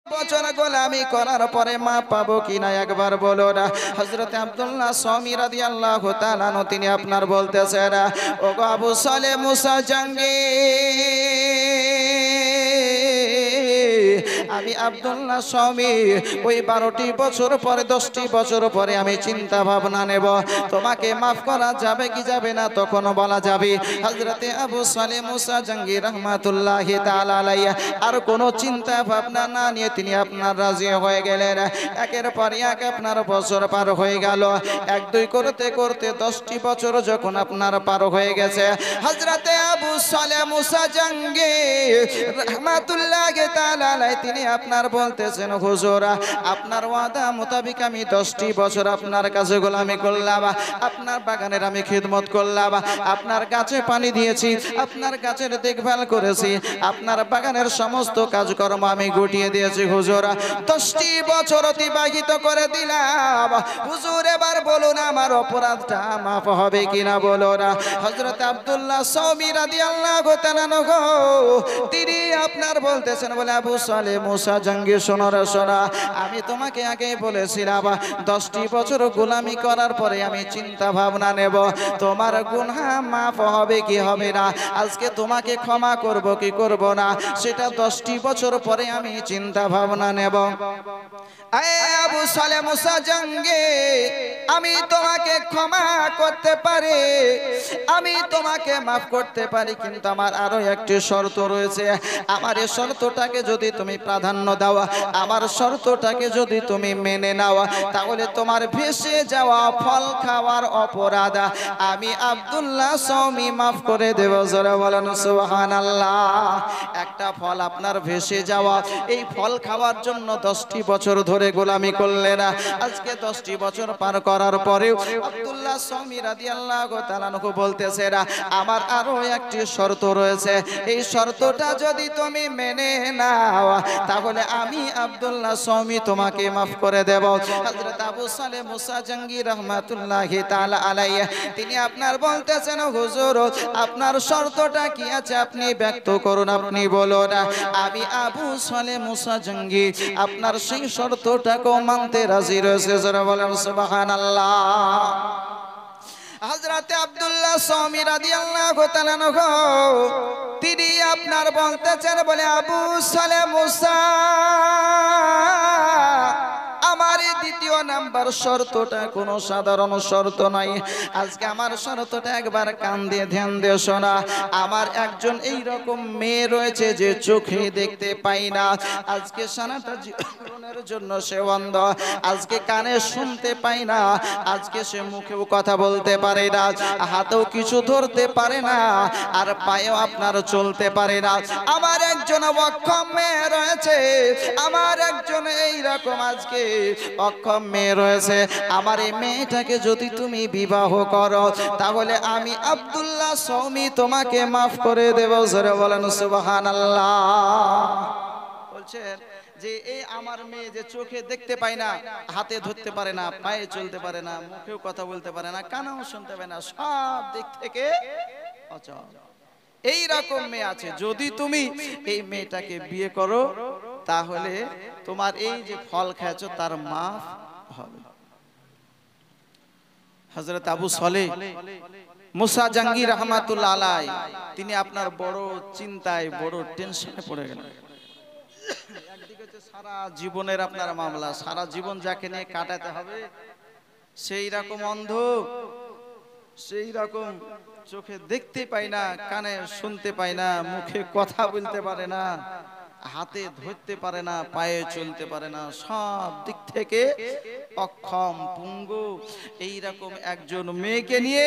বছর গোলামি করার পরে মা পাবো কিনা একবার বলো না। হযরত আব্দুল্লাহ শামী রাদিয়াল্লাহু তাআলা আনহু তিনি আপনার বলতেছেন, ওগো আবু সালেহ মুসা জঙ্গি, আমি আব্দুল্লাহ শামী ওই 12টি বছর পরে 10টি বছর পরে আমি চিন্তা ভাবনা নেব, তোমাকে মাফ করা যাবে কি যাবে না তখন বলা যাবে। হযরতে আবু সালেহ মুসা জঙ্গি রাহমাতুল্লাহি তাআলা আলাইহি আর কোনো চিন্তা ভাবনা না নিয়ে তিনি আপনার রাজি হয়ে গেলেন। একের পর এক আপনার বছর পার হয়ে গেল। 1-2 করতে করতে 10টি বছর যখন আপনার পার হয়ে গেছে, হযরতে আবু সালেহ মুসা জঙ্গি রাহমাতুল্লাহি তাআলা আলাইহি তিনি আপনার বলতেছেন, হুজুর আপনার ওয়াদা মোতাবেক আমি 10টি বছর আপনার কাছে গোলামি করলাম, আপনার বাগানের আমি খিদমত করলাম, আপনার গাছে পানি দিয়েছি, আপনার গাছের দেখভাল করেছি, আপনার বাগানের সমস্ত কাজকর্ম আমি গুটিয়ে দিয়েছি। হুজুর 10টি বছর অতিবাহিত করে দিলাম, হুজুর এবার বলুন আমার অপরাধটা মাফ হবে কিনা বলুন। হযরত আব্দুল্লাহ শামী রাদিয়াল্লাহু তাআলা আনহু তিনি আপনার বলতেছেন, বলে আবু সালেহ মুসা জঙ্গি শোনো রে শোনো, আমি তোমাকে আগে বলেছিলাম 10টি বছর গোলামি করার পরে আমি চিন্তা ভাবনা নেব, তোমার গুনাহ মাফ হবে কি হবে না, আজকে তোমাকে ক্ষমা করব কি করব না সেটা 10টি বছর পরে আমি চিন্তা ভাবনা নেব। আবু সালেহ মুসা জঙ্গি, আমি তোমাকে ক্ষমা করতে পারি, আমি তোমাকে মাফ করতে পারি, কিন্তু আমার আরো একটি শর্ত রয়েছে। আমার এই শর্তটাকে যদি তুমি প্রাধান্য দাও, আমার শর্তটাকে যদি তুমি মেনে নাও, তাহলে তোমার ভেসে যাওয়া ফল খাওয়ার অপরাধ আমি আব্দুল্লাহ শামী মাফ করে দেব। জোরে বলেন সুবহানাল্লাহ। একটা ফল আপনার ভেসে যাওয়া, এই ফল খাওয়ার জন্য 10টি বছর ধরে গোলামি করলেন, আজকে 10টি বছর পার করার পরেও আব্দুল্লাহ শামী রাদিয়াল্লাহু তাআলা আনহু বলতেছে, আমার আরো একটি শর্ত রয়েছে, এই শর্তটা যদি তুমি মেনে নাও তাহলে আমি আব্দুল্লাহ শামী তোমাকে মাফ করে দেব। হযরত আবু সালেহ মুসা জঙ্গি রাহমাতুল্লাহি তাআলা আলাইহি তিনি আপনার বলতেছেন, হুজুর আপনার শর্তটা কি আছে আপনি ব্যক্ত করুন, আপনি বলুন। আমি আবু সালেহ মুসা জঙ্গি আপনার সেই শর্তটাকেও মানতে রাজি রয়েছে। যারা বলেন সুবহানাল্লাহ। হযরতে আব্দুল্লাহ শামী রাদিয়াল্লাহু তাআলা আনহু তিনি আপনার বলতেছেন, বলে আবু সালেহ মুসা আমার দ্বিতীয় নাম্বার শর্তটা কোনো সাধারণ শর্ত নয়, আজকে আমার শর্তটা একবার কান দিয়ে ধ্যান দিয়ে শোনা। আমার একজন এই রকম মেয়ে রয়েছে যে চোখে দেখতে পাই না, আজকে সারাটা জীবনের জন্য সে অন্ধ, আজকে কানে শুনতে পাই না, আজকে সে মুখেও কথা বলতে পারে না, হাতেও কিছু ধরতে পারে না, আর পায়েও আপনার চলতে পারে না। আমার একজন অক্ষম মেয়ে রয়েছে, আমার একজন এই রকম আজকে অক্ষম মেয়ে রয়েছে, আমার এই মেয়েটাকে যদি তুমি বিবাহ করো তাহলে আমি আব্দুল্লাহ শামী তোমাকে মাফ করে দেব। জোরে বলেন সুবহানাল্লাহ। বলছেন যে এই আমার মেয়ে যে চোখে দেখতে পায় না, হাতে ধরতে পারে না, পায়ে চলতে পারে না, মুখেও কথা বলতে পারে না, কানেও শুনতে পায় না, সব দিক থেকে অচল, এই রকম মেয়ে আছে, যদি তুমি এই মেয়েটাকে বিয়ে করো তাহলে তোমার এই যে ফল খেয়েছো তার মাফ হবে। হযরত আবু সালেহ মুসা জঙ্গি রাহমাতুল্লাহ আলাইহি তিনি আপনার বড় চিন্তায় বড় টেনশনে পড়ে গেলেন। একদিকে হচ্ছে সারা জীবনের আপনার মামলা, সারা জীবন যাকে নিয়ে কাটাতে হবে সেই রকম অন্ধ, সেই রকম চোখে দেখতে পাই না, কানে শুনতে পাই না, মুখে কথা বলতে পারে না, হাতে ধরতে পারে না, পায়ে চলতে পারে না, সব দিক থেকে অক্ষম পঙ্গু, এই রকম একজন মেয়েকে নিয়ে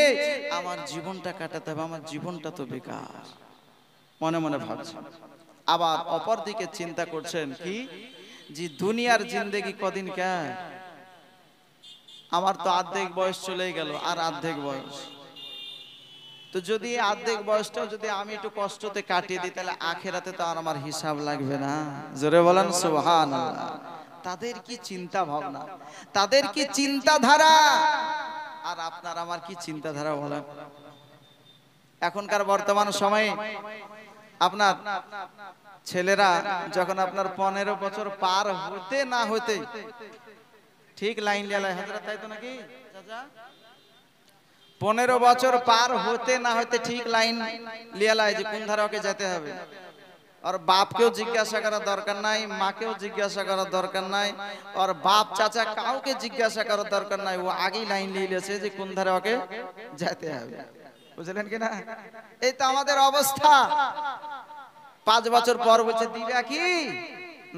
আমার জীবনটা কাটাতে হবে, আমার জীবনটা তো বেকার মনে মনে ভাবছেন। আবার অপর দিকে চিন্তা করছেন কি, যে দুনিয়ার জিন্দেগি কদিন কে, আমার তো অর্ধেক বয়স চলে গেল, আর অর্ধেক বয়স, তো যদি অর্ধেক বয়সটা যদি আমি একটু কষ্টতে কাটিয়ে দিই তাহলে আখিরাতে তো আর আমার হিসাব লাগবে না। জোরে বলেন সুবহানাল্লাহ। তাদের কি চিন্তা ভাবনা, তাদের কি চিন্তাধারা, আর আপনার আমার কি চিন্তাধারা বলেন। এখনকার বর্তমান সময়ে আপনার ছেলেরা যখন আপনার 15 বছর পার হতে না হতে ঠিক লাইন লেলায় হযরত, তাই তো নাকি চাচা? 15 বছর পার হতে না হতে ঠিক লাইন লেলায় যে কোন ধারে ওকে যেতে হবে। আর বাপকেও জিজ্ঞাসা করার দরকার নাই, মাকেও জিজ্ঞাসা করার দরকার নাই, আর বাপ চাচা কাউকে জিজ্ঞাসা করার দরকার নাই, ও আগেই লাইন লিয়েছে যে কোন ধারে ওকে যেতে হবে। বুঝলেন কিনা? এই তো আমাদের অবস্থা। 5 বছর পর বলছে দিবা কি,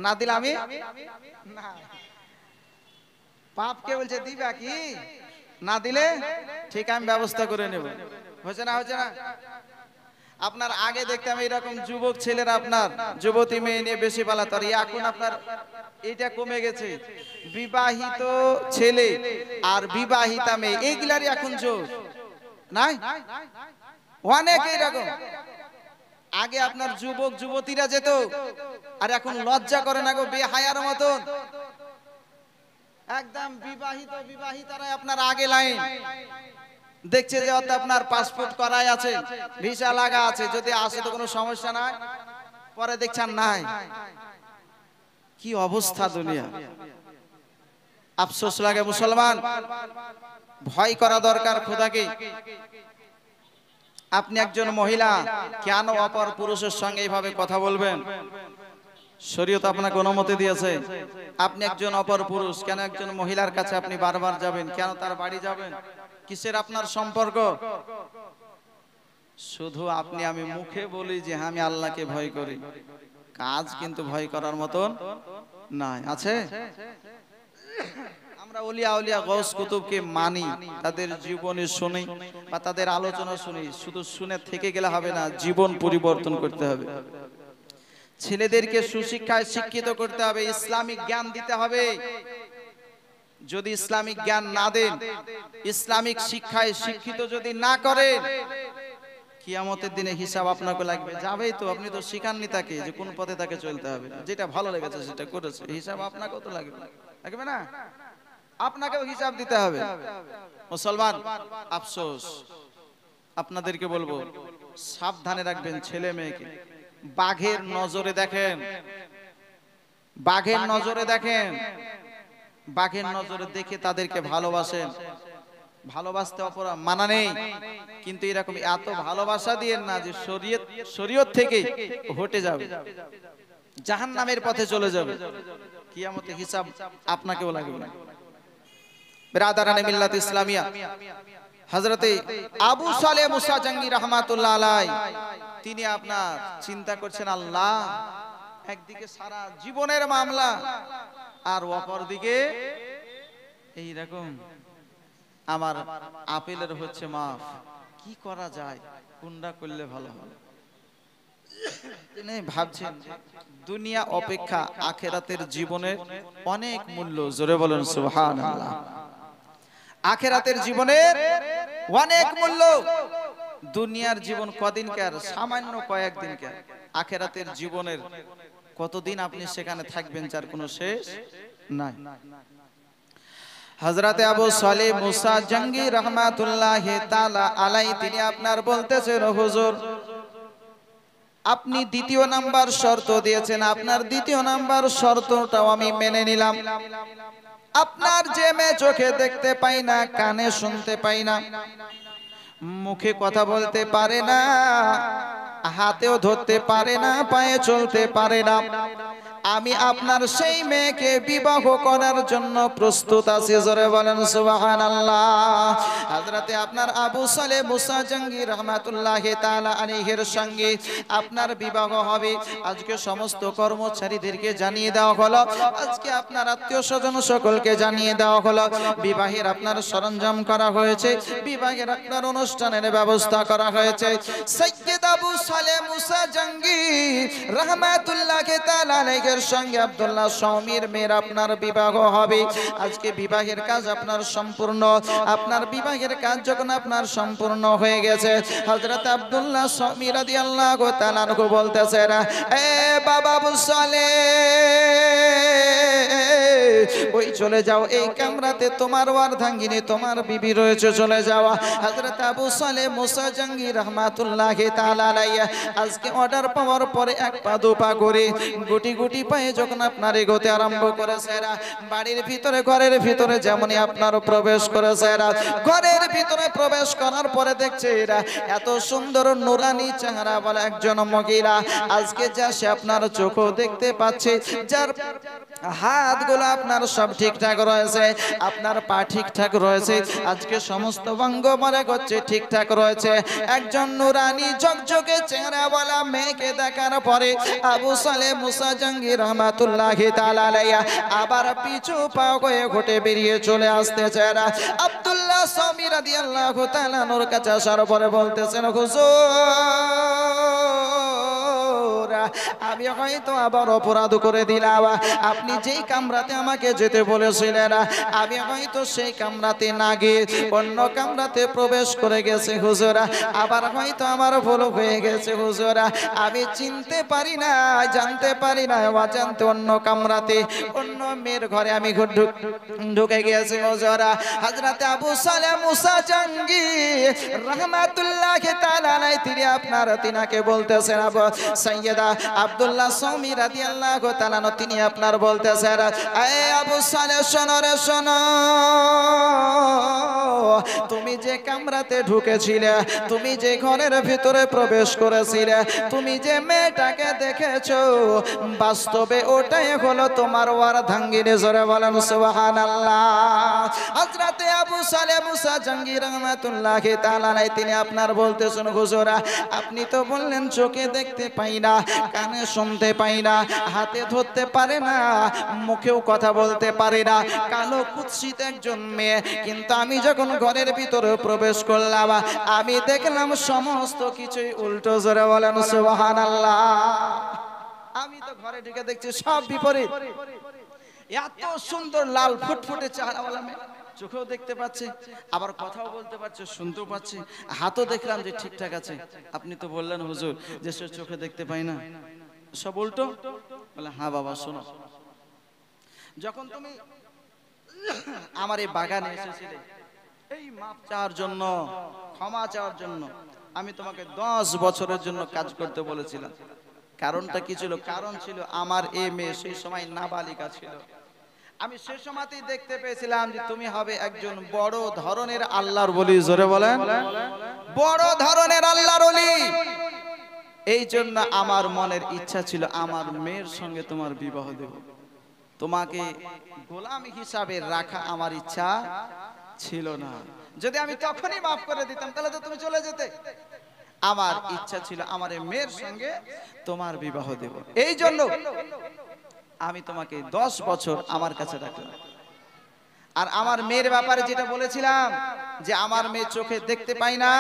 না দিলে আমি না। বাপকে বলছে দিবা কি, না দিলে ঠিক আমি ব্যবস্থা করে নেব। হচ্ছে না? হচ্ছে না? আপনার আগে দেখতাম এরকম যুবক ছেলেরা আপনার যুবতী মেয়ে নিয়ে বেশি পালাতো, আর এখন আপনার এটা কমে গেছে। বিবাহিত ছেলে আর বিবাহিতা মেয়ে এইগুলারই এখন জোর নাই, অনেক এইরকম। আগে আপনার যুবক যুবতীরা যেত, আর এখন লজ্জা করে না গো, বেহায়ার মতন একদম বিবাহিত বিবাহিতারা আপনার আগে লাইন দেখছে যে অত আপনার পাসপোর্ট করাই আছে, ভিসা লাগা আছে, যদি আসে তো কোনো সমস্যা নাই, পরে দেখছেন নাই। কি অবস্থা দুনিয়া! আফসোস লাগে মুসলমান, ভয় করা দরকার খোদাকে। আপনি একজন মহিলা, কেন অপর পুরুষের সঙ্গে এইভাবে কথা বলবেন? শরীয়ত আপনাকে অনুমতি দিয়েছে। আপনি একজন অপর পুরুষ, কেন একজন মহিলার কাছে আপনি বারবার যাবেন? কেন তার বাড়ি যাবেন? কিসের আপনার সম্পর্ক? শুধু আপনি আমি মুখে বলি যে আমি আল্লাহকে ভয় করি, কাজ কিন্তু ভয় করার মতন নাই। আছে? আমরা ওলিয়া ওলিয়া গৌস কুতুবকে মানি, তাদের জীবনী শুনি বা তাদের আলোচনা শুনি, শুধু শুনে থেকে গেলে হবে না, জীবন পরিবর্তন করতে হবে। ছেলেদেরকে সুশিক্ষায় শিক্ষিত করতে হবে, ইসলামিক জ্ঞান দিতে হবে। যদি ইসলামিক জ্ঞান না দেন, ইসলামিক শিক্ষায় শিক্ষিত যদি না করেন, কিয়ামতের দিনে হিসাব আপনাকে লাগবে। যাবেই তো, আপনি তো শিখাননি তাকে যে কোন পথে তাকে চলতে হবে, যেটা ভালো লেগেছে সেটা করেছে, হিসাব আপনাকেও তো লাগবে, লাগবে না? আপনাকেও হিসাব দিতে হবে। মুসলমান, আফসোস, আপনাদেরকে বলবো সাবধানে রাখবেন ছেলে মেয়েকে। বাঘের নজরে দেখেন, বাঘের নজরে দেখেন, বাঘের নজরে দেখে তাদেরকে ভালোবাসেন। ভালোবাসতে অপরাধ মানা নেই, কিন্তু এরকম এত ভালোবাসা দিয়েন না যে শরীয়ত থেকে হটে যাবে, জাহান্নামের পথে চলে যাবে, কিয়ামতে হিসাব আপনাকেও লাগবে। বিরাদারানে মিল্লাত ইসলামিয়া, হযরতে আবু সালেহ মুসা জঙ্গি রহমাতুল্লাহ আলাইহি, তিনি আপনার চিন্তা করছেন, আল্লাহ একদিকে সারা জীবনের মামলা, আর অপর দিকে এই রকম আমার আপেলের হচ্ছে মাফ, কি করা যায়, কোনটা করলে ভালো হবে? তিনি ভাবছেন দুনিয়া অপেক্ষা আখিরাতের জীবনের অনেক মূল্য। জোরে বলেন সুবহানাল্লাহ। আখিরাতের জীবনের অনেক মূল্য। দুনিয়ার জীবন কদিনকার, সামান্য কয়েকদিনকার। আখিরাতের জীবনের কতদিন আপনি সেখানে থাকবেন যার কোনো শেষ নাই। হযরতে আবু সালেহ মুসা জঙ্গি রহমাতুল্লাহি তাআলা আলাইহি, তিনি আপনার বলতেছেন, হুজুর আপনি দ্বিতীয় নাম্বার শর্ত দিয়েছেন, আপনার দ্বিতীয় নাম্বার শর্তটাও আমি মেনে নিলাম। আপনার যে মেয়ে চোখে দেখতে পাই না, কানে শুনতে পাই না, মুখে কথা বলতে পারে না, হাতেও ধরতে পারে না, পায়ে চলতে পারে না, আমি আপনার সেই মেয়েকে বিবাহ করার জন্য প্রস্তুত আছি। জোরে বলেন সুবহানাল্লাহ। হযরতে আপনার আবু সালেহ মুসা জঙ্গি রহমাতুল্লাহি তাআলা আলাইহির সঙ্গে আপনার বিবাহ হবে। আজকে সমস্ত কর্মচারীদেরকে জানিয়ে দেওয়া হলো, আজকে আপনার আত্মীয়-স্বজন সকলকে জানিয়ে দেওয়া হলো, বিবাহের আপনার সরঞ্জাম করা হয়েছে, বিবাহের আপনার অনুষ্ঠানের ব্যবস্থা করা হয়েছে। সাইয়্যিদ আবু সালেহ মুসা জঙ্গি রহমাতুল্লাহি তাআলা আলাইহির সঙ্গে আব্দুল্লাহ শামীর মেয়ের আপনার বিবাহ হবে। আজকে বিবাহের কাজ আপনার সম্পূর্ণ। আপনার বিবাহের কাজ যখন আপনার সম্পূর্ণ হয়ে গেছে, হযরত আব্দুল্লাহ শামী রাদিয়াল্লাহু তাআলা আনহু বলতেছেন, এ বাবা আবু সালেহ, ওই চলে যাও, এই কামরাতে তোমার ওয়ারধাঙ্গিনী তোমার বিবি রয়েছে, চলে যাওয়া। হযরত আবু সালেহ মুসা জাঙ্গি রহমাতুল্লাহি তাআলা আলাইহি আজকে অর্ডার পাওয়ার পরে এক পা দু পা করে গুটি গুটি পায়ে যখন আপনার এগোতে আরম্ভ করেছে, এরা বাড়ির ভিতরে ঘরের ভিতরে যেমনই আপনার প্রবেশ করেছে, এরা ঘরের ভিতরে প্রবেশ করার পরে দেখছে এরা এত সুন্দর নুরানি চেহারা বলে একজন মহিলা। আজকে যা সে আপনার চোখও দেখতে পাচ্ছে, যার হাতগুলো আপনার সব ঠিকঠাক রয়েছে, আপনার পা ঠিকঠাক রয়েছে, আজকে সমস্ত অঙ্গ মনে করছে ঠিকঠাক রয়েছে। একজন নুরানি ঝকঝকে চেহারা বলা মেয়েকে দেখার পরে আবু সালেহ মুসা জাঙ্গি রহমাতুল্লাহি তাআলা আলাইহি আবার পিছু পা হয়ে ঘুরে বেরিয়ে চলে আসতেছে। আব্দুল্লাহ সামি রাদিয়াল্লাহু তাআলা নূর কাছে আসার পরে বলতেছেন, হুজুর আমি হয়তো আবার অপরাধ করে দিলাম, আপনি যেই কামরাতে আমাকে যেতে বলেছিলেন আমি হয়তো সেই কামরাতে না গিয়ে অন্য কামরাতে প্রবেশ করে গেছে হুজুর, আবার হয়তো আমার ভুল হয়ে গেছে হুজুর, আমি চিনতে পারি না, জানতে পারি না, অজান্তে অন্য কামরাতে অন্য মেয়ের ঘরে আমি ঢুকে গিয়েছি হুজুর। হযরত আবু সালেহ মুসা জাঙ্গি রহমাতুল্লাহি তাআলা আলাইহি তিনি আপনার তিনাকে বলতেছেন, আবু সাইয়্যিদা আব্দুল্লাহ সামি রাদিয়াল্লাহু তাআলা তিনি আপনার বলতেছেন, এ আবু সালেহ শোনো রে শোনো, তুমি যে কামরাতে ঢুকেছিলে, তুমি যে ঘরের ভিতরে প্রবেশ করেছিলে, তুমি যে মেয়েটাকে দেখেছো বাস্তবে ওটাই হলো তোমার ওয়ারধাঙ্গিনী। জোরে বলেন সুবহানাল্লাহ। হযরতে আবু সালেহ মুসা জাঙ্গি রহমাতুল্লাহি তাআলা আলাইহি তিনি আপনার বলতেছেন, হুজুর আপনি তো বললেন চোখে দেখতে পাই না, কানে শুনতে পাই না, হাতে ধরতে পারে না, মুখেও কথা বলতে পারে না, কালো কুৎসিত একজন মেয়ে, কিন্তু আমি যখন ঘরের ভিতরে প্রবেশ করলাম আমি দেখলাম সমস্ত কিছুই উল্টো। জোরে বলেন সুবহানাল্লাহ। আমি তো ঘরে ঢুকে দেখছি সব বিপরীত। এত সুন্দর লাল ফুটফুটে চেহারাওয়ালা মেয়ে, চোখেও দেখতে পাচ্ছে, আবার কথাও বলতে পারছে, শুনতেও পাচ্ছে, হাতও দেখলাম যে ঠিকঠাক আছে। আপনি তো বললেন হুজুর যে সে চোখে দেখতে পাই না, সব উল্টো। বলে হ্যাঁ বাবা শোনো, যখন তুমি আমার এই বাগানে এসেছিলে এই মাপ চাওয়ার জন্য, ক্ষমা চাওয়ার জন্য, আমি তোমাকে 10 বছরের জন্য কাজ করতে বলেছিলাম। কারণটা কি ছিল? কারণ ছিল আমার এই মেয়ে সেই সময় নাবালিকা ছিল। আমি সে সময়তেই দেখতে পেয়েছিলাম যে তুমি হবে একজন বড় ধরনের আল্লাহর ওলি। জোরে বলেন বড় ধরনের আল্লাহর ওলি। এই জন্য আমার মনের ইচ্ছা ছিল আমার মেয়ের সঙ্গে তোমার বিবাহ দেব, তোমাকে গোলাম হিসাবে রাখা আমার ইচ্ছা ছিল না। যদি আমি তখনই মাফ করে দিতাম তাহলে তো তুমি চলে যেতে। আমার ইচ্ছা ছিল আমার মেয়ের সঙ্গে তোমার বিবাহ দেব, এই জন্য আমি তোমাকে 10 বছর আমার কাছে রাখলাম। আর আমার মেয়ের ব্যাপারে যেটা বলেছিলাম যে আমার মেয়ে চোখে দেখতে পায় না,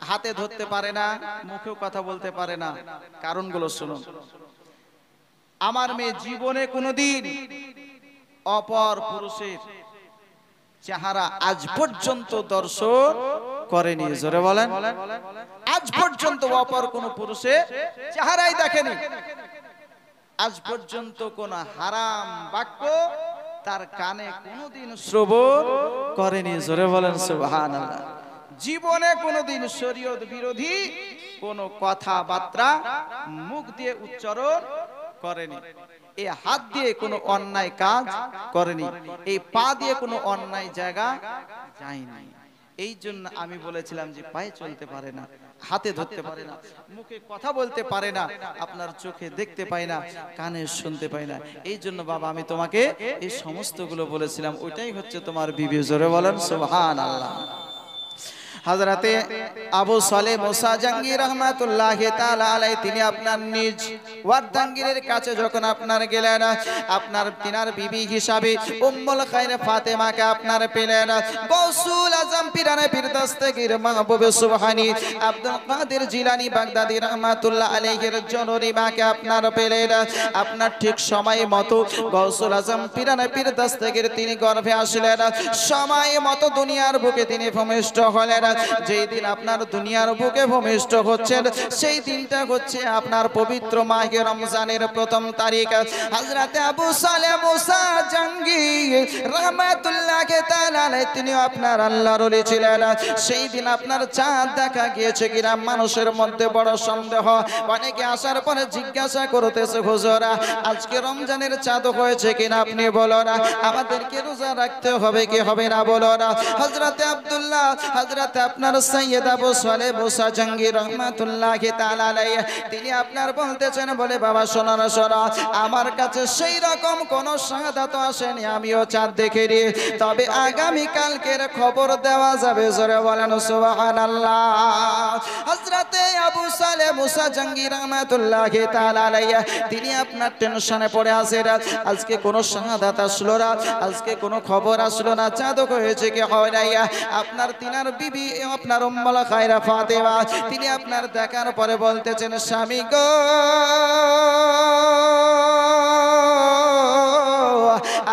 হাতে ধরতে পারে না, মুখেও কথা বলতে পারে না, কারণগুলো শুনুন। আমার মেয়ে জীবনে কোনোদিন অপর পুরুষের চেহারা আজ পর্যন্ত দর্শন করেনি। জোরে বলেন আজ পর্যন্ত অপর কোন পুরুষের চেহারাই দেখেনি। আজ পর্যন্ত কোন হারাম বাক্য তার কানে কোনোদিন শ্রবণ করেনি। জোরে বলেন সুবহানাল্লাহ। জীবনে কোনোদিন শরীয়ত বিরোধী কোন কথাবার্তা মুখ দিয়ে উচ্চারণ করেনি, এই হাত দিয়ে কোনো অন্যায় কাজ করেনি, এই পা দিয়ে কোনো অন্যায় জায়গা যায়নি। এই জন্য আমি বলেছিলাম যে পায়ে চলতে পারে না, হাতে ধরতে পারে না, মুখে কথা বলতে পারে না, আপনার চোখে দেখতে পায় না, কানে শুনতে পায় না। এই জন্য বাবা আমি তোমাকে এই সমস্তগুলো বলেছিলাম, ওইটাই হচ্ছে তোমার বিবি। জোরে বলেন সুবহানাল্লাহ। হযরতে আবু সালেহ মুসা জাঙ্গি রহমাতুল্লাহি তাআলা আলাইহি তিনি আপনার নিজ ওয়ারদাঙ্গিরের কাছে যখন আপনার গেলেন, আপনার তিনার বিবি হিসাবে উম্মুল খায়র ফাতেমাকে আপনার পেলেন। গৌসুল আজম পিরানে পীর দস্তগীর মাহবুব সুবহানী আব্দুল কাদের জিলানী বাগদাদী রহমাতুল্লাহ আলাইহির জননী মাকে আপনার পেলেন। আপনার ঠিক সময় মতো গৌসুল আজম পিরানে পীর দস্তগীর তিনি গর্ভে আসলেন, সময় মতো দুনিয়ার বুকে তিনি ভূমিষ্ঠ হলেন। যেই দিন আপনার দুনিয়ার বুকে ভূমিষ্ঠ হচ্ছেন সেই দিনটা হচ্ছে আপনার পবিত্র মাহে রমজানের প্রথম তারিখ। হযরতে আবু সালেহ মুসা জাহাঙ্গীর রাহমাতুল্লাহি তাআলা আলাইহি তিনি আপনার আল্লাহর ওলি ছিলেন। সেই দিন আপনার চাঁদ দেখা গিয়েছে কিনা মানুষের মধ্যে বড় সন্দেহ। অনেকে আসার পরে জিজ্ঞাসা করতেছে হুজুর আজকে রমজানের চাঁদ হয়েছে কিনা আপনি বলুন, আমাদেরকে রোজা রাখতে হবে কি হবে না বলুন। হযরতে আব্দুল্লাহ হযরতে আপনার সৈয়দ আবু সালেহ মুসা জাহাঙ্গীর রাহমাতুল্লাহি তাআলা আলাইহি তিনি আপনার বলতেছেন বলে বাবা শোনো না শোনো, আমার কাছে সেই রকম কোন শাহাদাত আসেনি, আমিও চাঁদ দেখিনি, তবে আগামী কালকের খবর দেওয়া যাবে। জোরে বলেন সুবহানাল্লাহ। হযরতে আবু সালেহ মুসা জাহাঙ্গীর রাহমাতুল্লাহি তাআলা আলাইহি তিনি আপনার টেনশনে পড়ে আছেন, আজকে কোন শাহাদাত আসলো না, আজকে কোন খবর আসলো না, চাঁদ হয়েছে কি হয় নাই। আপনার তিনার বিবি আপনার উম্মুল খায়রা ফাতেমা তিনি আপনার দেখার পরে বলতেছেন স্বামী গো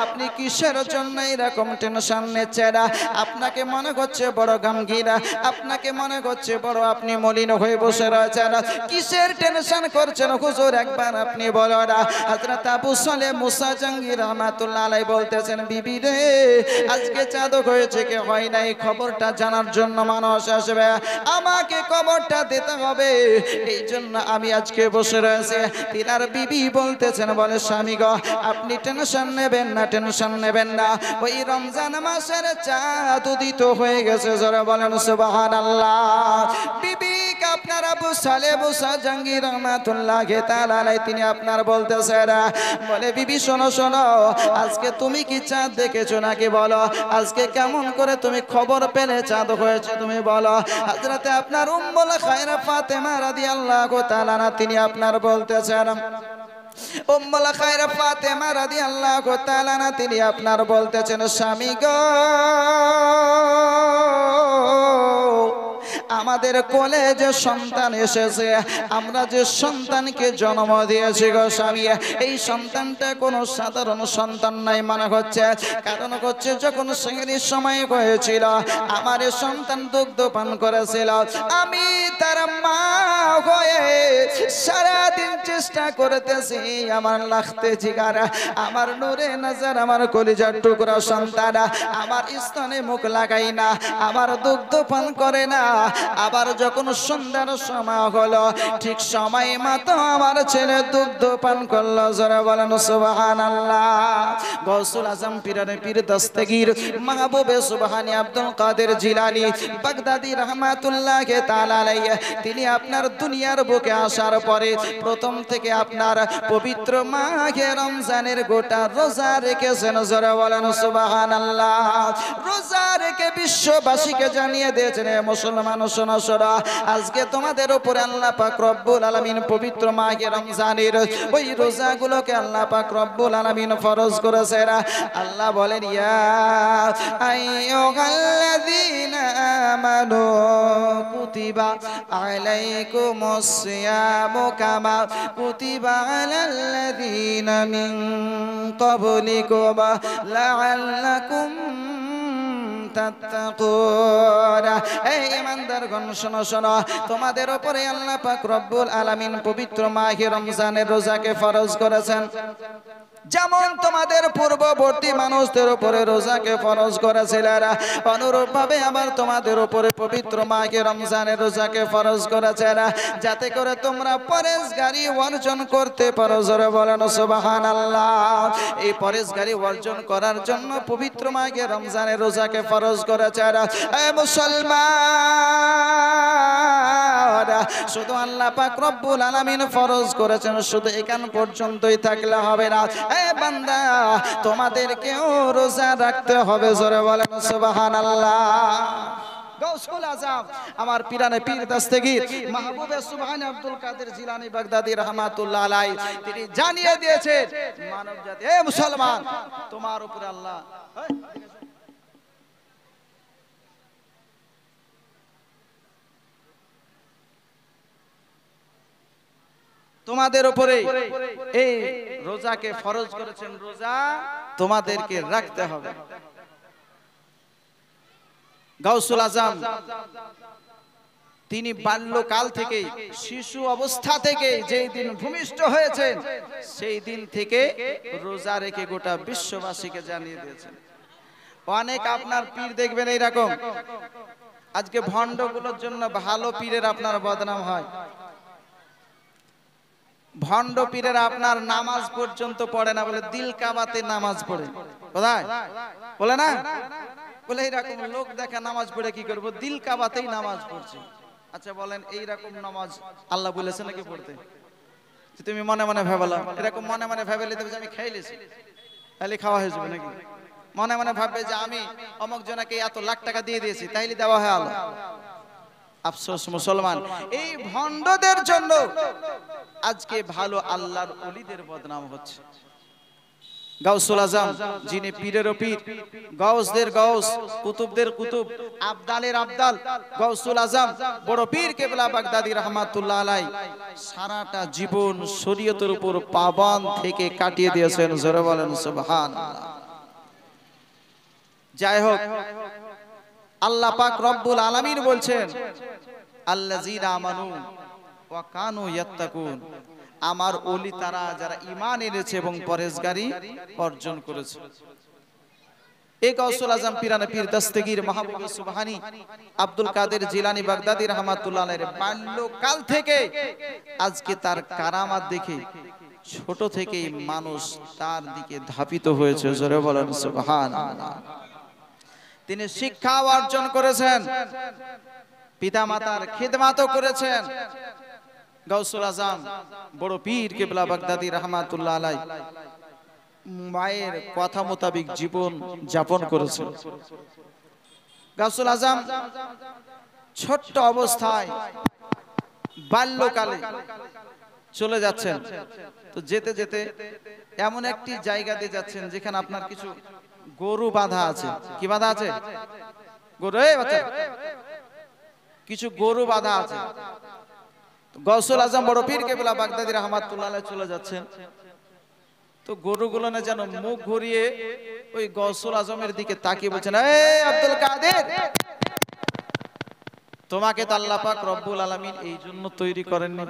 আপনি কিসের জন্য এরকম টেনশন নিচ্ছেন? আপনাকে মনে হচ্ছে বড় গম্ভীরা, আপনাকে মনে হচ্ছে বড় আপনি মলিন হয়ে বসে রয়েছেন, কিসের টেনশন করছেন হুজুর একবার আপনি বলুন। হযরত আবু সালেহ মুসা জাহাঙ্গীর রাহমাতুল্লাহি আলাইহি বলতেছেন বিবি রে আজকে চাঁদ হয়েছে কি হয় নাই খবরটা জানার জন্য মানুষ আসবে, আমাকে খবরটা দিতে হবে, এই জন্য আমি আজকে বসে রয়েছে। তিনার বিবি বলতেছেন বলে স্বামী গো আপনি টেনশন নেবেন না, টেনশন নেবেন না, ওই রমজান মাসের চাঁদ উদিত হয়ে গেছে। জোরে বলেন সুবহানাল্লাহ। বিবি আপনার আবু সালেহ মুসা জাহাঙ্গীর রাহমাতুল্লাহি তাআলা আলাইহি তিনি আপনার বলতেছেন বলে বিবি শোনো শোনো, আজকে তুমি কি চাঁদ দেখেছো নাকি বলো, আজকে কেমন করে তুমি খবর পেলে চাঁদ হয়েছে তুমি বলো। হযরতে আপনার উম্মুল খায়রা ফাতেমা রাদিয়াল্লাহু তাআলা তিনি আপনার বলতেছেন উম্মুল খায়রা ফাতেমা রাদিয়াল্লাহু তাআলা তিনি আপনার বলতেছেন স্বামী গো আমাদের কোলে যে সন্তান এসেছে, আমরা যে সন্তানকে জন্ম দিয়েছি গো স্বামী, এই সন্তানটা কোনো সাধারণ সন্তান নাই মনে হচ্ছে, কারণ হচ্ছে যখন সেহরির সময় হয়েছিল আমার সন্তান দুগ্ধ পান করেছিল, আমি তার মা হয়ে সারাদিন চেষ্টা করতেছি আমার লাখতে জিগার আমার নূরে নজর আমার কলিজার টুকরা সন্তান আমার স্তনে মুখ লাগাই না, আমার দুগ্ধ পান করে না। আবার যখন সন্ধ্যার সময় হলো ঠিক সময় মতো আমার ছেলে দুগ্ধ পান করলো। জোরে বলেন সুবহানাল্লাহ। গৌসুল আজম পীরানে পীর দস্তগীর মাহবুবে সুবহানী আব্দুল কাদের জিলানী বাগদাদী রাহমাতুল্লাহি তাআলা আলাইহি তিনি আপনার দুনিয়ার বুকে আসার পরে প্রথম থেকে আপনার পবিত্র মাহে রমজানের গোটা রোজা রেখেছেন। জোরে বলেন সুবহানাল্লাহ। রোজা রেখে বিশ্ববাসীকে জানিয়ে দিয়েছেন মুসলমান শোনো শোনো, আজকে তোমাদের উপরে আল্লাহ পাক রব্বুল আলামিন পবিত্র মাহে রমজানের ওই রোজাগুলোকে আল্লাহ পাক রব্বুল আলামিন ফরজ করেছেন। আল্লাহ বলেন ইয়া আইয়ুহাল্লাযীনা আমানু কুতিবা আলাইকুমুস সিয়ামু কামা কুতিবা আলাল্লাযীনা মিন ক্বাবলিকুম লাআল্লাকুম এই ইমানদারগণ শোনো শোনো, তোমাদের উপরে আল্লাহ পাক রব্বুল আলামিন পবিত্র মাহে রমজানের রোজাকে ফরজ করেছেন, যেমন তোমাদের পূর্ববর্তী মানুষদের উপরে রোজাকে ফরজ করেছিলেন, অনুরূপ ভাবে আবার তোমাদের উপরে পবিত্র মাহে রমজানের রোজাকে ফরজ করেছেন, যাতে করে তোমরা পরেশগারি অর্জন করতে পারো। জোরে বলেন সুবহানাল্লাহ। এই পরেশগারি অর্জন করার জন্য পবিত্র মাহে রমজানের রোজাকে ফরজ করেছেন। এ মুসলমান, শুধু আল্লাহ পাক রব্বুল আলামিন ফরজ করেছেন, শুধু এখান পর্যন্তই থাকলে হবে না। এ বান্দা তোমাদেরকেও রোজা রাখতে হবে। জোরে বলেন সুবহানাল্লাহ। গৌসুল আজম আমার পীরানে পীর দস্তগীর মাহবুবে সুবহানী আব্দুল কাদের জিলানী বাগদাদী রাহমাতুল্লাহ আলাইহি তিনি জানিয়ে দিয়েছেন মানব জাতি, এ মুসলমান তোমার উপরে আল্লাহ তোমাদের উপরে এই রোজাকে ফরজ করেছেন, রোজা তোমাদেরকে রাখতে হবে। গাউসুল আজম তিনি বাল্যকাল থেকে, শিশু অবস্থা থেকে যেই দিন ভূমিষ্ঠ হয়েছেন সেই দিন থেকে রোজা রেখে গোটা বিশ্ববাসীকে জানিয়ে দিয়েছেন। অনেক আপনার পীর দেখবেন এইরকম, আজকে ভণ্ডগুলোর জন্য ভালো পীরের আপনার বদনাম হয়। ভণ্ড পীরের আপনার নামাজ পর্যন্ত পড়ে না, বলে দিল কাবাতে নামাজ পড়ে। কোথায় বলে না, বলে এইরকম লোক দেখা নামাজ পড়ে কি করবো, দিল কাবাতেই নামাজ পড়ছে। আচ্ছা বলেন, এইরকম নামাজ আল্লাহ বলেছে নাকি পড়তে? তুমি মনে মনে ভাবলা, এরকম মনে মনে ভাবলে তুমি আমি খাইলেছি তাহলে খাওয়া হয়ে যাবে নাকি? মনে মনে ভাববে যে আমি অমুক জনকে এত লাখ টাকা দিয়ে দিয়েছি তাইলে দেওয়া হয় আল্লাহ। আফসোস মুসলমান, এই ভণ্ডদের জন্য আজকে ভালো আল্লাহর ওলিদের বদনাম হচ্ছে। গাউসুল আজম যিনি পীরেরও পীর, গাউসদের গাউস, কুতুবদের কুতুব, আবদালের আবদাল, গাউসুল আজম বড় পীর কেবলা বাগদাদি রহমাতুল্লাহ আলাই সারাটা জীবন শরীয়তের উপর পাবন্দ থেকে কাটিয়ে দিয়েছেন। জোরে বলেন সুবহানাল্লাহ। যাই হোক, আল্লাহ পাক রব্বুল আলামিন বলছেন আল্লাযীনা আমানু ওয়া কানু ইয়াত্তাকুন, আমার ওলি তারা যারা ঈমান এনেছে এবং পরহেজগারি অর্জন করেছে। এই গাউসুল আজম পীরানে পীর দস্তগীর মাহবুব সুবহানী আব্দুল কাদের জিলানী বাগদাদী রাহমাতুল্লাহ আলাইহির বাল্যকাল থেকে আজকে তার কারামাত দেখে ছোট থেকেই মানুষ তার দিকে ধাবিত হয়েছে। জোরে বলেন সুবহানাল্লাহ। তিনি শিক্ষা অর্জন করেছেন, পিতামাতার খিদমাতও করেছেন। গাউসুল আজম বড় পীর কেবলা বাগদাদী রহমাতুল্লাহ আলাই মায়ের কথা মোতাবেক জীবন যাপন করেছেন। গাউসুল আজম ছোট্ট অবস্থায় বাল্যকালে চলে যাচ্ছেন, তো যেতে যেতে এমন একটি জায়গা দিয়ে যাচ্ছেন যেখানে আপনার কিছু গরু বাঁধা আছে। কি বাঁধা আছে? গরু, এই বাচ্চা, কিছু গরু বাঁধা আছে। গাউসুল আজম বড় পীর কেবলা বাগদাদী রহমাতুল্লাহ আলাইহি চলে যাচ্ছেন, তো গরুগুলো না যেন মুখ ঘুরিয়ে ওই গাউসুল আজমের দিকে তাকিয়ে বলছেন, এই আব্দুল কাদের, তোমাকে তো আল্লাহ পাক রব্বুল আলামিন এই জন্য তৈরি করেননি,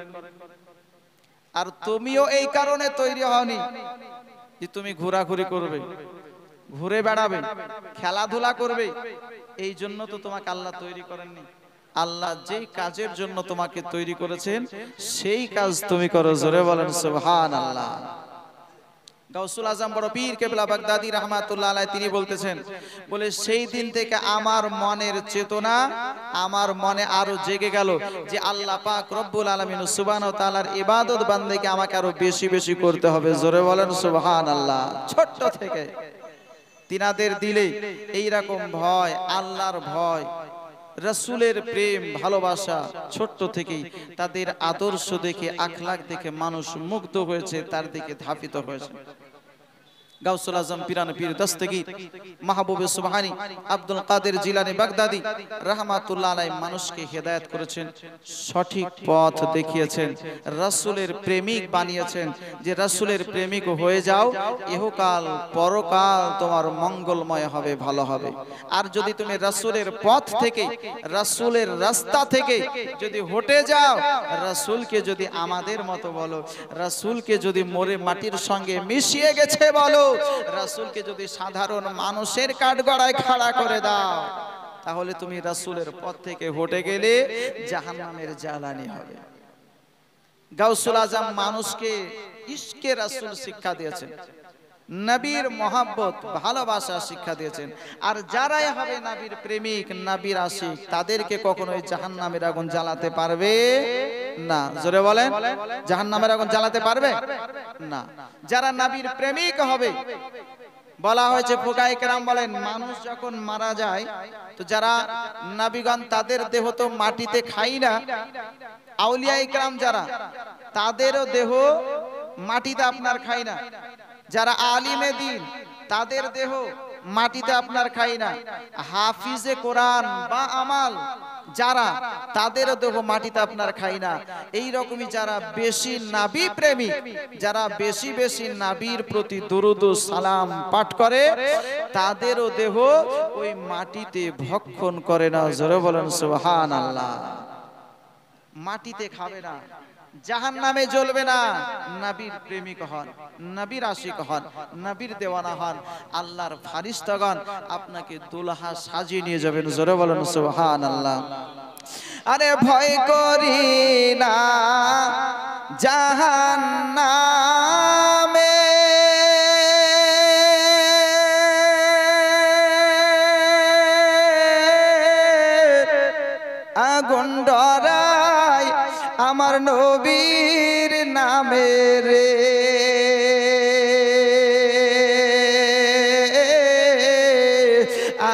আর তুমিও এই কারণে তৈরি হওনি যে তুমি ঘোরাঘুরি করবে, ঘুরে বেড়াবে, খেলাধুলা করবে। এই জন্য তো তোমাকে আল্লাহ তৈরি করেননি। আল্লাহ যেই কাজের জন্য তোমাকে তৈরি করেছেন সেই কাজ তুমি করো। জোরে বলেন সুবহানাল্লাহ। গাউসুল আজম বড় পীর কেবলা বাগদাদী রহমাতুল্লাহ আলাইহি তিনি বলতেছেন, বলে সেই দিন থেকে আমার মনের চেতনা, আমার মনে আরো জেগে গেল যে আল্লাহ পাক রব্বুল আলামিন সুবহানাহু ওয়া তাআলার ইবাদত বান্দেকে আমাকে আরো বেশি বেশি করতে হবে। জোরে বলেন সুবহানাল্লাহ। ছোট্ট থেকে তিনাদের দিলে এইরকম ভয়, আল্লাহর ভয়, রাসূলের প্রেম ভালোবাসা ছোট্ট থেকেই তাদের আদর্শ দেখে, আখলাক দেখে মানুষ মুগ্ধ হয়েছে, তার দিকে ধাবিত হয়েছে। গাউসুল আজম পীরানে পীর দস্তগীর মাহবুব সুবহানী আব্দুল কাদের জিলানী বাগদাদী রাহমাতুল্লাহ আলাইহি মানুষকে হেদায়েত করেছেন, সঠিক পথ দেখিয়েছেন, রাসূলের প্রেমিক বানিয়েছেন। যে রাসূলের প্রেমিক হয়ে যাও, ইহকাল পরকাল তোমার মঙ্গলময় হবে, ভালো হবে। আর যদি তুমি রাসূলের পথ থেকে, রাসূলের রাস্তা থেকে যদি হটে যাও, রাসূলকে যদি আমাদের মতো বলো, রাসূলকে যদি মরে মাটির সঙ্গে মিশিয়ে গেছে বলো, রাসূলকে যদি সাধারণ মানুষের কাঠগড়ায় খাড়া করে দাও, তাহলে তুমি রাসূলের পথ থেকে হটে গেলে জাহান্নামের জ্বালানি হবে। গাউসুল আজম মানুষকে ইশকে রাসূল শিক্ষা দিয়েছেন, নবীর মহব্বত ভালোবাসা শিক্ষা দিয়েছেন। আর যারাই হবে নবীর প্রেমিক, নবীর আশিক, তাদেরকে কখনোই জাহান্নামের আগুন জ্বালাতে পারবে না। জোরে বলেন, জাহান্নামের আগুন জ্বালাতে পারবে না। যারা নবীর প্রেমিক হবে, বলা হয়েছে ফুকায়ে কেরাম বলেন, মানুষ যখন মারা যায় তো যারা নবীগণ তাদের দেহ তো মাটিতে খায় না, আউলিয়ায়ে কেরাম যারা তাদেরও দেহ মাটিতে আপনার খায় না। যারা আলিমে দ্বীন তাদের দেহ মাটিতে আপনার খাই না। হাফিজে কোরআন বা আমাল যারা, তাদেরও দেহ মাটিতে আপনার খাই না। এই রকমই যারা বেশি নবী প্রেমী, যারা বেশি বেশি নবীর প্রতি দুরূদ ও সালাম পাঠ করে, তাদেরও দেহ ওই মাটিতে ভক্ষণ করে না। জোরে বলেন সুবহানাল্লাহ। মাটিতে খাবে না, জাহান্নামে জ্বলবে না। নবীর প্রেমিক হন, নবীর আশিক হন, নবীর দেওয়ানা হন, আল্লাহর ফারিস্তাগণ আপনাকে দুলহা সাজিয়ে নিয়ে যাবেন। জোরে বলেন সুবহানাল্লাহ। আরে ভয় করি না জাহান্নামে, আগুন ডরাই আমার নবীর নামে রে।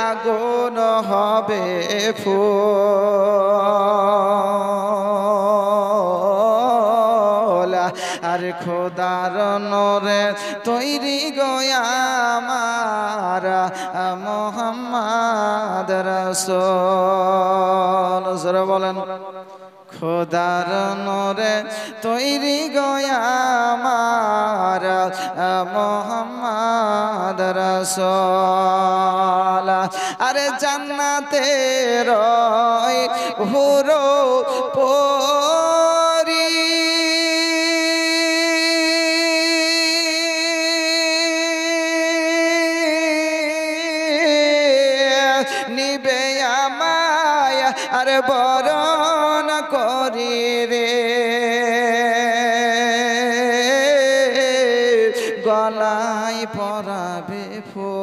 আগুন হবে ফুল, আর খোদার নূরে তৈরি গয়া আমার মুহাম্মদ রাসূল। জোরে বলেন, খোদার নূরে তৈরি গয়া আমার মুহাম্মদ রাসূল। আরে জান্নাতের হুরো পরি নিবে আমায় আর বরণ করি রে। গলায় পরাবে ফুল,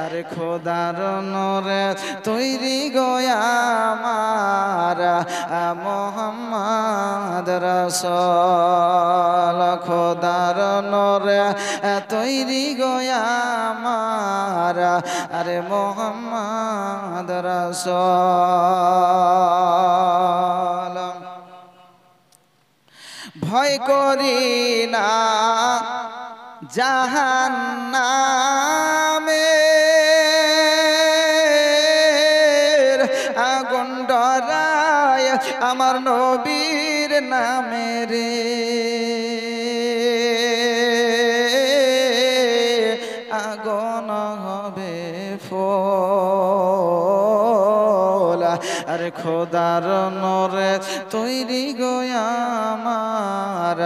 আর খোদার নূরে তৈরি গয়া আমার মুহাম্মদ রাসূল। খোদার নূরে তৈরি গয়া আমার আরে মুহাম্মদ রাসূল। ভয় করি না জাহান্নামে, আগুন ডরায় আমার নবীর নামে রে। আগুন হবে ফুল, আর খোদার নূরে তৈরি গয়া আমার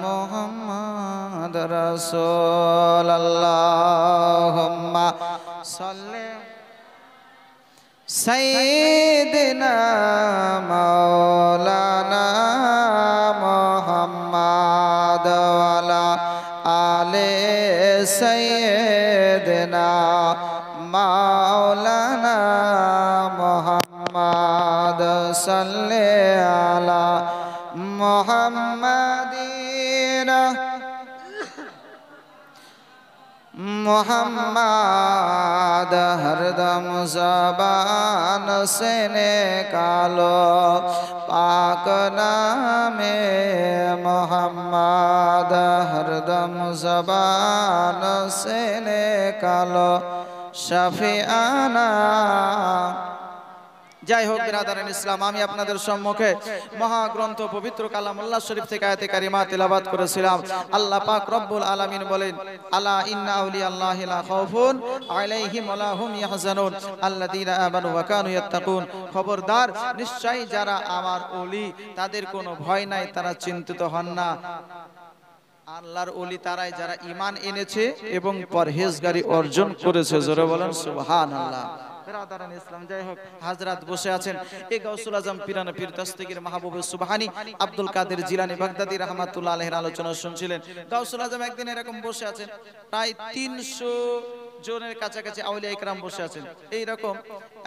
মুহাম্মদ রাসূল। আল্লাহুম্মা সাল্লি সাইয়্যিদিনা মাওলানা মুহাম্মদ ওয়ালা আলে সাইয়্যিদিনা মাওলানা মুহাম্মদ সাল্লি আলা মুহাম্মাদিন मुहम्मद हरदम ज़बान से निकालो पाक नामे मुहम्मद हरदम ज़बान से निकालो शफिआना। যাই হোক বিরাদারান ইসলাম, আমি আপনাদের সম্মুখে মহাগ্রন্থ পবিত্র কালামুল্লাহ শরীফ থেকে আয়াতে কারিমা তেলাওয়াত করেছিলাম। আল্লাহ পাক রব্বুল আলামিন বলেন, আলা ইন্না আউলিয়াল্লাহি লা খাউফুন আলাইহিম ওয়া লা হুম ইয়াহজানুন আল্লাযীনা আমানু ওয়া কানু ইয়াত্তাকুন। খবরদার, নিশ্চয়ই যারা আমার ওলি তাদের কোনো ভয় নাই, তারা চিন্তিত হন না। আল্লাহর ওলি তারাই যারা ঈমান এনেছে এবং পরহেজগারি অর্জন করেছে। জোরে বলেন সুবহানাল্লাহ। বিরাদারান ইসলাম, যাই হোক হাজরাত বসে আছেন এই গাউসুল আজম পিরানা পীর দস্তগীর মাহবুব সুবহানী আব্দুল কাদের জিলানী বাগদাদী রাহমাতুল্লাহ আলাইহির আলোচনা শুনছিলেন। গাউসুল আজম একদিন এরকম বসে আছেন, প্রায় 300 জনের কাছাকাছি আউলিয়া ইকরাম বসে আছেন। এই রকম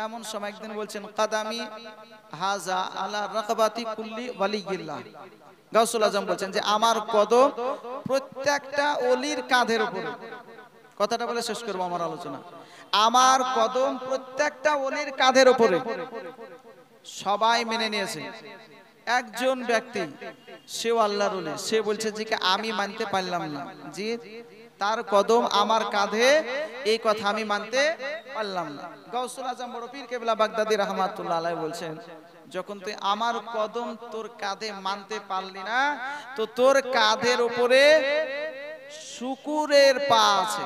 এমন সময় একদিন বলছেন, কাদামি হাজা আলা রাকাবাতি কুল্লি ওয়ালিয়্যিল্লাহ। গাউসুল আজম বলছেন যে আমার কদম প্রত্যেকটা ওলির কাঁধের উপরে। কথাটা বলে শেষ করবো আমার আলোচনা। আমার কদম প্রত্যেকটা ওলির কাঁধের উপরে। সবাই মেনে নিয়েছে। একজন ব্যক্তি, সেও আল্লাহর ওলি, সে বলছে যে আমি মানতে পারলাম না, যে তার কদম আমার কাঁধে, এই কথা আমি মানতে পারলাম না। গাউসুল আজম বড় পীর কেবলা বাগদাদি রাহমাতুল্লাহ আলাইহি বলছেন, যখন তুই আমার কদম তোর কাঁধে মানতে পারলি না, তো তোর কাঁধের উপরে শুকুরের পা আছে,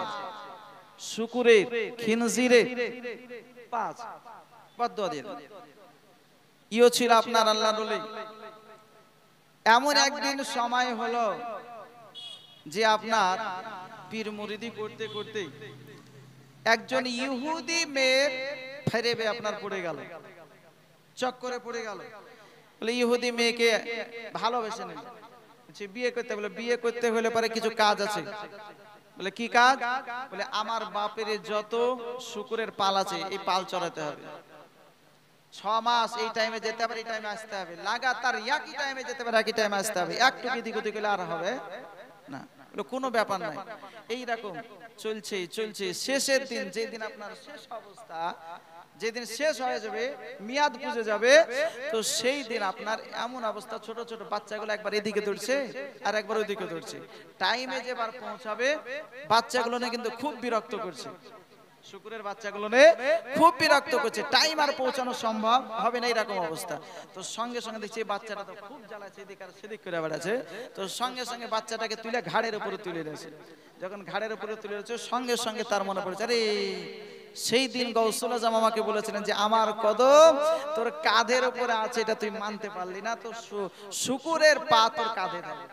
শুকুরের, খিনজিরের পা আছে। বদদুয়া দিয়ে ইও ছিল আপনার আল্লাহর ওলি। এমন একদিন সময় হলো যে আপনার পীর মুরিদি করতে করতে একজন ইহুদি মেয়ের ফেরেবে আপনার পড়ে গেল, চক্করে পড়ে গেল। বলে ইহুদি মেয়েকে ভালোবেসে নিল, বিয়ে করতে, বলে বিয়ে করতে হলে পরে কিছু কাজ আছে। বলে কি কাজ? বলে আমার বাপের যত শুকুরের পাল আছে এই পাল চড়াতে হবে, 6 মাস এই টাইমে যেতে হবে, এই টাইমে আসতে হবে, লাগাতার একই টাইমে যেতে হবে, একই টাইমে আসতে হবে, একটু এদিক ওদিক হলে আর হবে না। কোনো ব্যাপার নাই। এইরকম চলছে চলছে, শেষের দিন, যেদিন আপনার শেষ অবস্থা, যেদিন শেষ হয়ে যাবে, মেয়াদ পুজো যাবে, তো সেই দিন আপনার এমন অবস্থা, ছোট ছোট বাচ্চাগুলো একবার এদিকে দৌড়ছে আর একবার ওইদিকে দৌড়ছে। টাইমে যেবার পৌঁছাবে, বাচ্চাগুলো না কিন্তু খুব বিরক্ত করছে, শুকুরের বাচ্চাগুলো নে খুব বিরক্ত করছে, টাইম আর পৌঁছানো সম্ভব হবে না, এরকম অবস্থা। তো সঙ্গে সঙ্গে দেখছি বাচ্চাটা তো খুব জ্বালাচ্ছে, এদিক আর সেদিক করে বেড়াচ্ছে। তো সঙ্গে সঙ্গে বাচ্চাটাকে তুলে ঘাড়ের উপরে তুলে দিয়েছে। যখন ঘাড়ের উপরে তুলে দিয়েছে, সঙ্গে সঙ্গে তার মনে পড়েছে, আরে সেই দিন গাউসুল আজম আমাকে বলেছিলেন যে আমার কদম তোর কাঁধের উপরে আছে, এটা তুই মানতে পারলি না, তো শুকুরের পা তোর কাঁধে থাকে।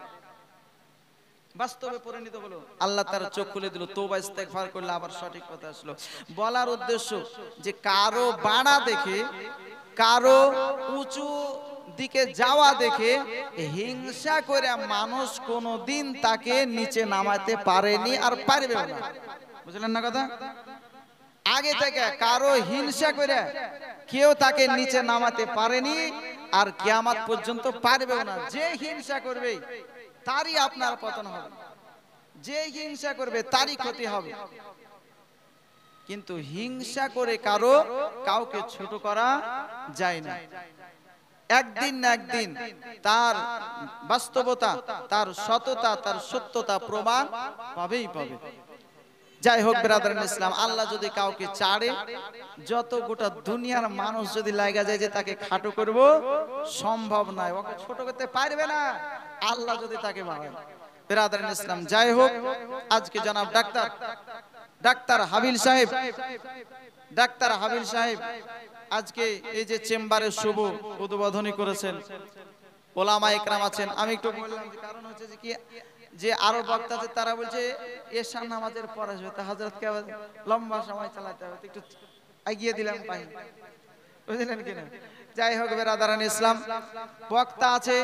বাস্তবে পরিণত হলো, আল্লাহ তার চোখ খুলে দিল, তওবা ইস্তেগফার করলে আবার সঠিক কথা আসলো। বলার উদ্দেশ্য যে কারো বাড়া দেখে, কারো উঁচু দিকে যাওয়া দেখে হিংসা করে মানুষ কোনোদিন তাকে নিচে নামাতে পারেনি আর পারবেও না। বুঝলেন না কথা? আগে থেকে কারো হিংসা করে কেউ তাকে নিচে নামাতে পারেনি আর কিয়ামত পর্যন্ত পারবেও না। যে হিংসা করবে তারই আপনার পতন হবে, যে হিংসা করবে তারই ক্ষতি হবে। কিন্তু হিংসা করে কাউকে ছোট করা যায় না। একদিন না একদিন তার বাস্তবতা, তার সততা, তার সত্যতা প্রমাণ পাবেই পাবে। যাই হোক ব্রাদারান ইসলাম, আল্লাহ যদি কাউকে ছাড়ে, যত গোটা দুনিয়ার মানুষ যদি লাগা যায় যে তাকে খাটো করব, সম্ভব নয়, ওকে ছোট করতে পারবে না আল্লাহ যদি তাকে বাড়ায়। ব্রাদারান ইসলাম, যাই হোক, আজকে জনাব ডাক্তার হাবিল সাহেব আজকে এই যে চেম্বারে শুভ উদ্বোধনী করেছেন, ওলামা ইকরাম আছেন। আমি একটু বললাম যে কারণ হচ্ছে যে কি, যে আরো বক্তা আছে তারা বলছে এশার নামাজের পর আসবে, তা হযরতকে লম্বা সময় চালাতে হবে, একটু এগিয়ে দিলাম পাই, বুঝলেন কিনা? যাই হোক ব্রাদারান ইসলাম, বক্তা আছে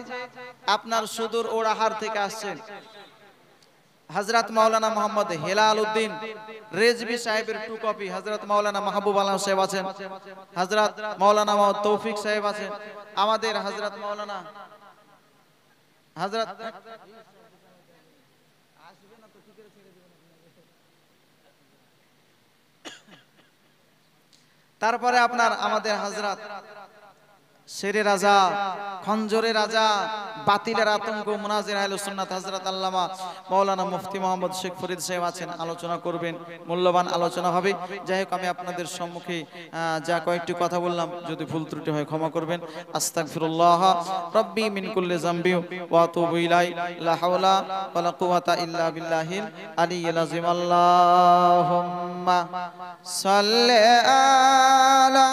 আপনার সুদূর ওড়াহার থেকে আসছেন, হযরত মাওলানা মোহাম্মদ হেলাল উদ্দিন রেজবি সাহেবের 2 কপি, হযরত মাওলানা মাহবুব আলম সাহেব আছেন, হযরত মাওলানা তৌফিক সাহেব আছেন, আমাদের হযরত মাওলানা তারপরে আপনার আমাদের হযরত শেরে রাজা, খঞ্জরে রাজা, বাতিলের আতঙ্ক, মুনাজির আহলে সুন্নাত হযরত আল্লামা মাওলানা মুফতি মোহাম্মদ শেখ ফরিদ সাহেব আছেন, আলোচনা করবেন, মূল্যবান আলোচনা হবে। যাই হোক, আমি আপনাদের সম্মুখে যা কয়েকটি কথা বললাম, যদি ভুল ত্রুটি হয় ক্ষমা করবেন। আস্তাগফিরুল্লাহ রাব্বি মিন কুল্লি যামবি ওয়া আতুবু ইলাই, লা হাওলা ওয়া লা কুওয়াতা ইল্লা বিল্লাহিল আলিয়্যিল আযীম। আল্লাহুম্মা সাল্লি আলা